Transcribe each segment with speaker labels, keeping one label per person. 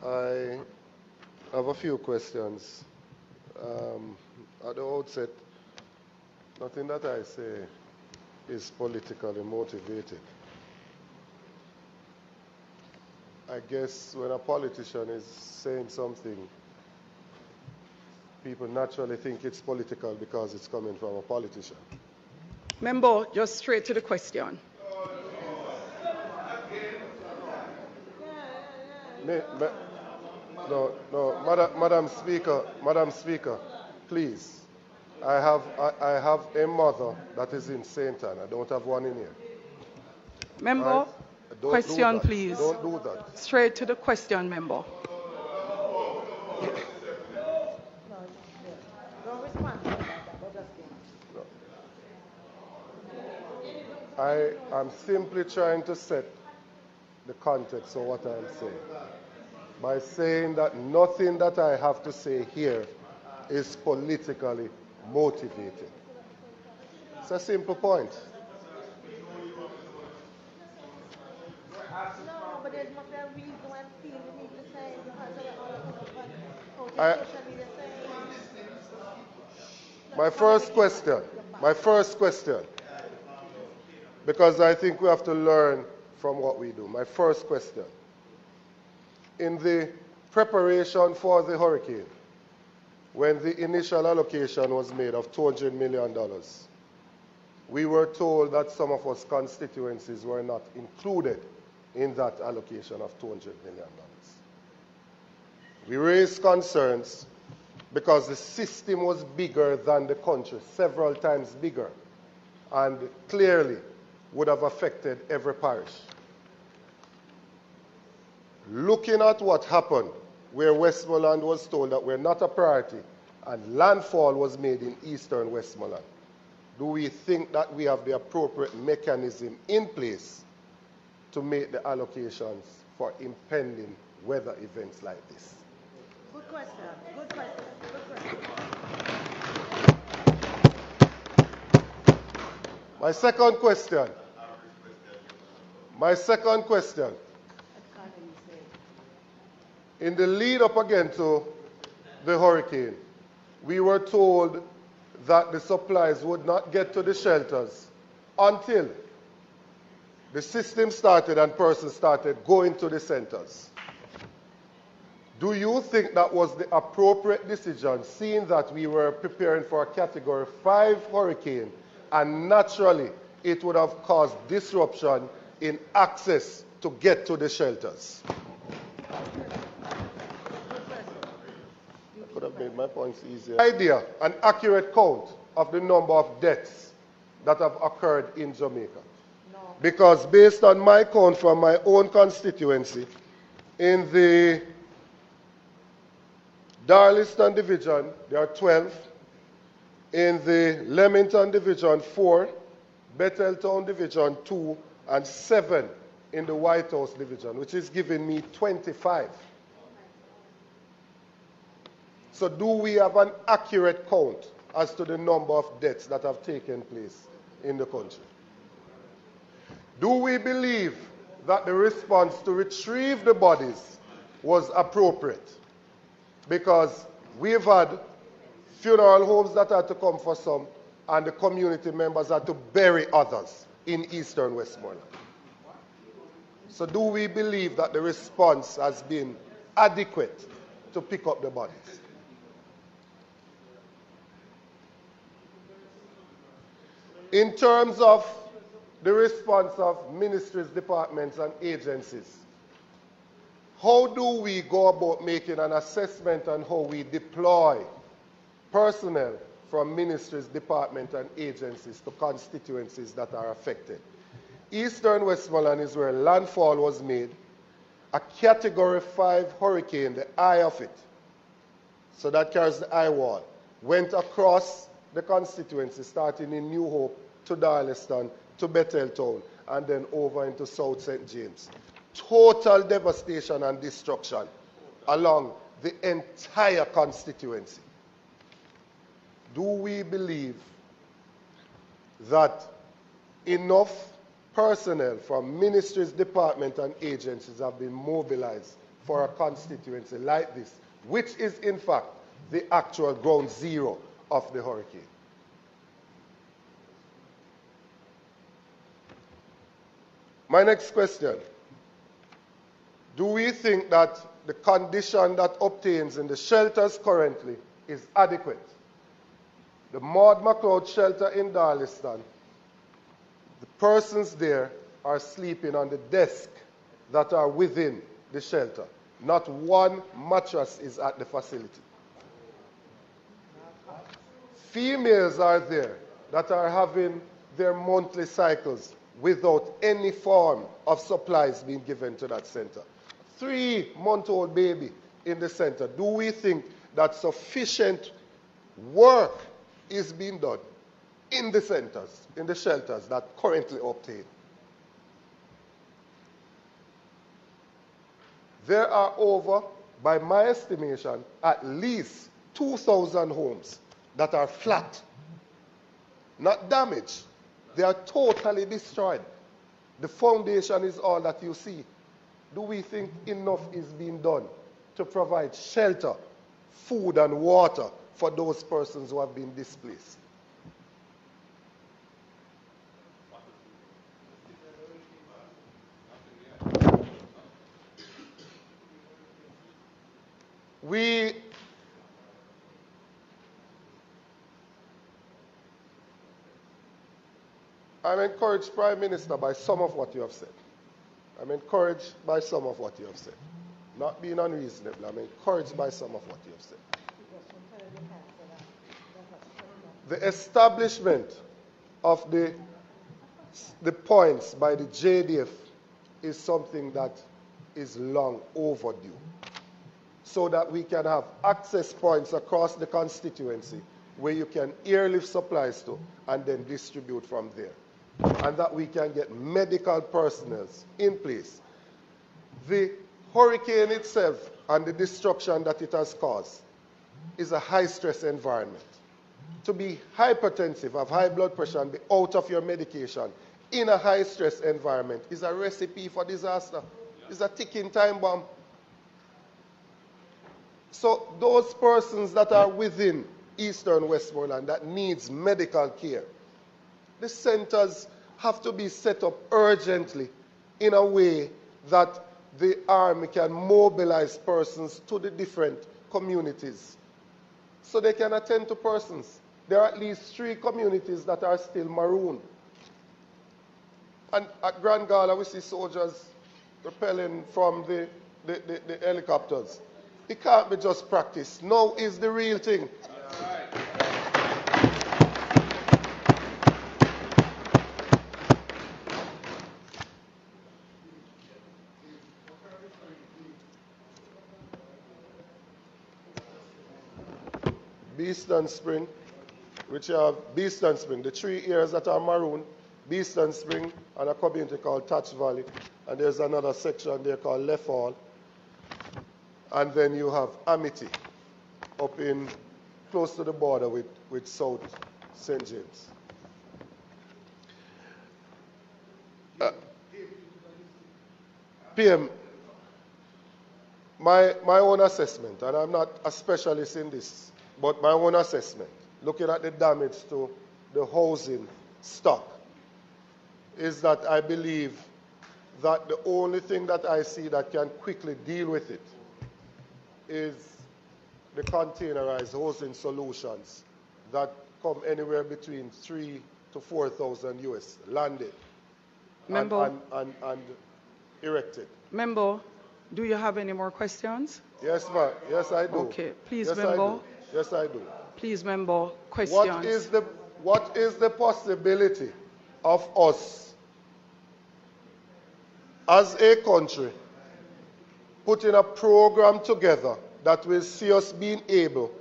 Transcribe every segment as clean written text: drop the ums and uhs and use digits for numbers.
Speaker 1: I have a few questions. At the outset, nothing that I say is politically motivated. I guess when a politician is saying something, people naturally think it's political because it's coming from a politician.
Speaker 2: Member, just straight to the question.
Speaker 1: No, Madam Speaker, please. I have a mother that is in St. Anne. I don't have one in here.
Speaker 2: Member,
Speaker 1: Right? Don't
Speaker 2: question,
Speaker 1: do that.
Speaker 2: please.
Speaker 1: Don't do that.
Speaker 2: Straight to the question, member.
Speaker 3: Don't respond to that, but just
Speaker 1: No. I am simply trying to set the context of what I'm saying by saying that nothing that I have to say here is politically motivated. It's a simple point.
Speaker 3: No, but there must be a reason why I feel we need to say because of all the
Speaker 1: I-
Speaker 3: social media saying.
Speaker 1: My first question, because I think we have to learn from what we do. My first question. In the preparation for the hurricane, when the initial allocation was made of $200 million, we were told that some of us constituencies were not included in that allocation of $200 million. We raised concerns because the system was bigger than the country, several times bigger, and clearly would have affected every parish. Looking at what happened, where Westmoreland was told that we're not a priority, and landfall was made in eastern Westmoreland, do we think that we have the appropriate mechanism in place to make the allocations for impending weather events like this?
Speaker 3: Good question. Good question. Good question.
Speaker 1: My second question. In the lead up again to the hurricane, we were told that the supplies would not get to the shelters until the system started and persons started going to the centers. Do you think that was the appropriate decision, seeing that we were preparing for a Category 5 hurricane, and naturally it would have caused disruption in access to get to the shelters? I could have made my points easier. Idea, an accurate count of the number of deaths that have occurred in Jamaica.
Speaker 3: No.
Speaker 1: Because based on my count from my own constituency, in the Darliston division, there are 12. In the Leamington division, 4. Betheltown division, 2. And 7 in the White House division, which is giving me 25. So do we have an accurate count as to the number of deaths that have taken place in the country? Do we believe that the response to retrieve the bodies was appropriate? Because we've had funeral homes that had to come for some, and the community members had to bury others in eastern Westmoreland. So do we believe that the response has been adequate to pick up the bodies? In terms of the response of ministries, departments, and agencies, how do we go about making an assessment on how we deploy personnel from ministries, departments, and agencies to constituencies that are affected? Eastern Westmoreland is where landfall was made. A Category 5 hurricane, the eye of it, so that carries the eye wall, went across the constituency, starting in New Hope to Darliston to Betheltown, and then over into South St. James. Total devastation and destruction along the entire constituency. Do we believe that enough personnel from ministries, departments, and agencies have been mobilized for a constituency like this, which is in fact the actual ground zero of the hurricane. My next question, do we think that the condition that obtains in the shelters currently is adequate? The Maud MacLeod shelter in Darliston, the persons there are sleeping on the desk that are within the shelter. Not one mattress is at the facility. Females are there that are having their monthly cycles without any form of supplies being given to that center. 3-month-old baby in the center. Do we think that sufficient work is being done in the centers, in the shelters that currently obtain? There are over, by my estimation, at least 2,000 homes that are flat, not damaged. They are totally destroyed. The foundation is all that you see. Do we think enough is being done to provide shelter, food, and water for those persons who have been displaced? I'm encouraged, Prime Minister, by some of what you have said. I'm encouraged by some of what you have said. Not being unreasonable, I'm encouraged by some of what you have said. The establishment of the points by the JDF is something that is long overdue, so that we can have access points across the constituency where you can airlift supplies to and then distribute from there, and that we can get medical personnel in place. The hurricane itself and the destruction that it has caused is a high-stress environment. To be hypertensive, have high blood pressure, and be out of your medication in a high-stress environment is a recipe for disaster. It's a ticking time bomb. So those persons that are within Eastern Westmoreland that needs medical care, the centers have to be set up urgently in a way that the army can mobilize persons to the different communities so they can attend to persons. There are at least 3 communities that are still marooned. And at Grand Gala, we see soldiers rappelling from the helicopters. It can't be just practice. Now is the real thing. Beeston Spring, which have Beeston Spring, the 3 areas that are maroon, Beeston Spring and a community called Touch Valley, and there's another section there called Left Hall, and then you have Amity up in close to the border with South St. James. PM, my own assessment, and I'm not a specialist in this, but my own assessment, looking at the damage to the housing stock, is that I believe that the only thing that I see that can quickly deal with it is the containerized housing solutions that come anywhere between 3,000 to 4,000 US landed and erected.
Speaker 2: Member, do you have any more questions?
Speaker 1: Yes, ma'am. Yes, I do.
Speaker 2: Okay, please,
Speaker 1: yes,
Speaker 2: member.
Speaker 1: Yes, I do.
Speaker 2: Please, member, questions.
Speaker 1: What is the possibility of us, as a country, putting a program together that will see us being able,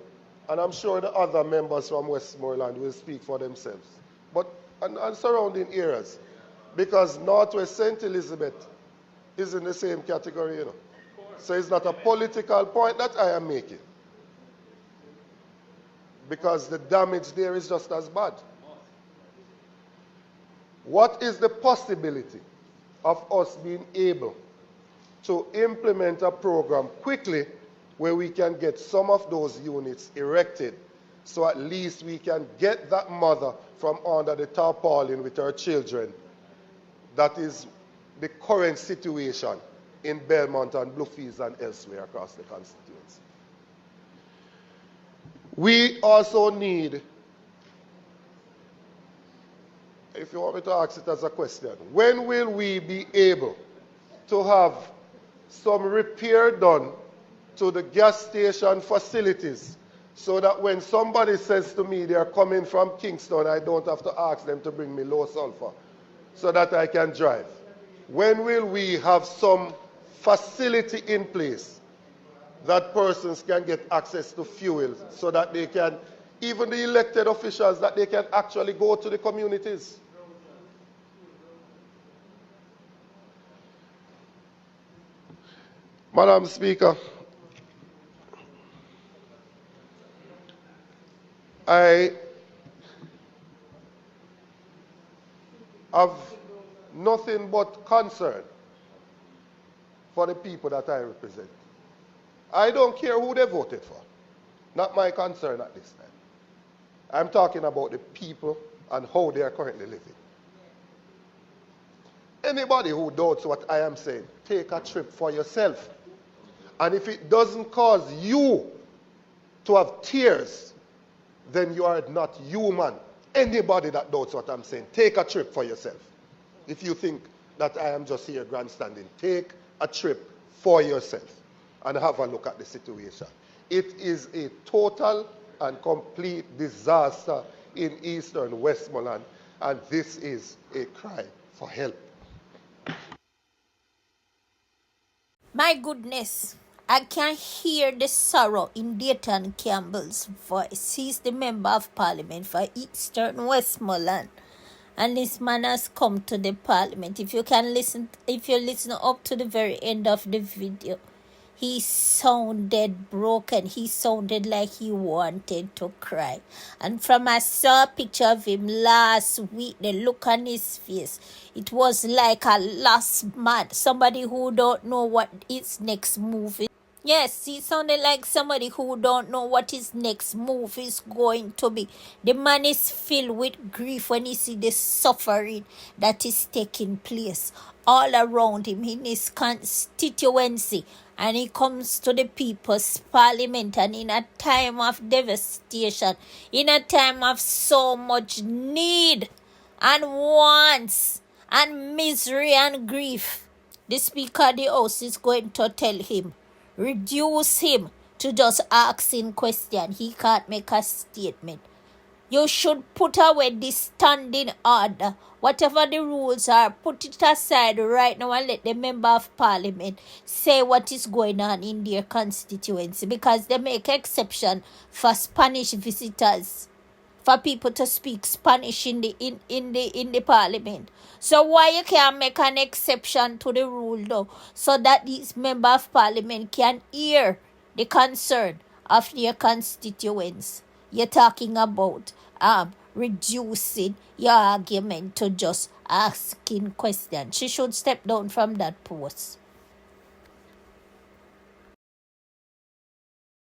Speaker 1: and I'm sure the other members from Westmoreland will speak for themselves, but and surrounding areas, because Northwest St. Elizabeth is in the same category, you know. So it's not a political point that I am making, because the damage there is just as bad. What is the possibility of us being able to implement a program quickly where we can get some of those units erected, so at least we can get that mother from under the tarpaulin with her children. That is the current situation in Belmont and Bluefields and elsewhere across the constituency. We also need, if you want me to ask it as a question, when will we be able to have some repair done to the gas station facilities, so that when somebody says to me they're coming from Kingston, I don't have to ask them to bring me low sulfur so that I can drive? When will we have some facility in place that persons can get access to fuel, so that they can, even the elected officials, that they can actually go to the communities? Madam Speaker, I have nothing but concern for the people that I represent. I don't care who they voted for. Not my concern at this time. I'm talking about the people and how they are currently living. Anybody who doubts what I am saying, take a trip for yourself. And if it doesn't cause you to have tears, then you are not human. Anybody that doubts what I'm saying, take a trip for yourself. If you think that I am just here grandstanding, take a trip for yourself and have a look at the situation. It is a total and complete disaster in eastern Westmoreland, and this is a cry for help.
Speaker 4: My goodness, I can hear the sorrow in Dayton Campbell's voice. He's the Member of Parliament for Eastern Westmoreland. And this man has come to the Parliament. If you listen up to the very end of the video, he sounded broken. He sounded like he wanted to cry. And from I saw a picture of him last week, the look on his face, it was like a lost man. Somebody who don't know what his next move is. Yes, he sounded like somebody who don't know what his next move is going to be. The man is filled with grief when he see the suffering that is taking place all around him in his constituency. And he comes to the People's Parliament, and in a time of devastation, in a time of so much need and wants and misery and grief, the Speaker of the House is going to tell him, reduce him to just asking question. He can't make a statement. You should put away this standing order. Whatever the rules are, put it aside right now and let the Member of Parliament say what is going on in their constituency, because they make exception for Spanish visitors, for people to speak Spanish in the Parliament. So why you can't make an exception to the rule though, so that these Member of Parliament can hear the concern of their constituents? You're talking about reducing your argument to just asking questions. She should step down from that post.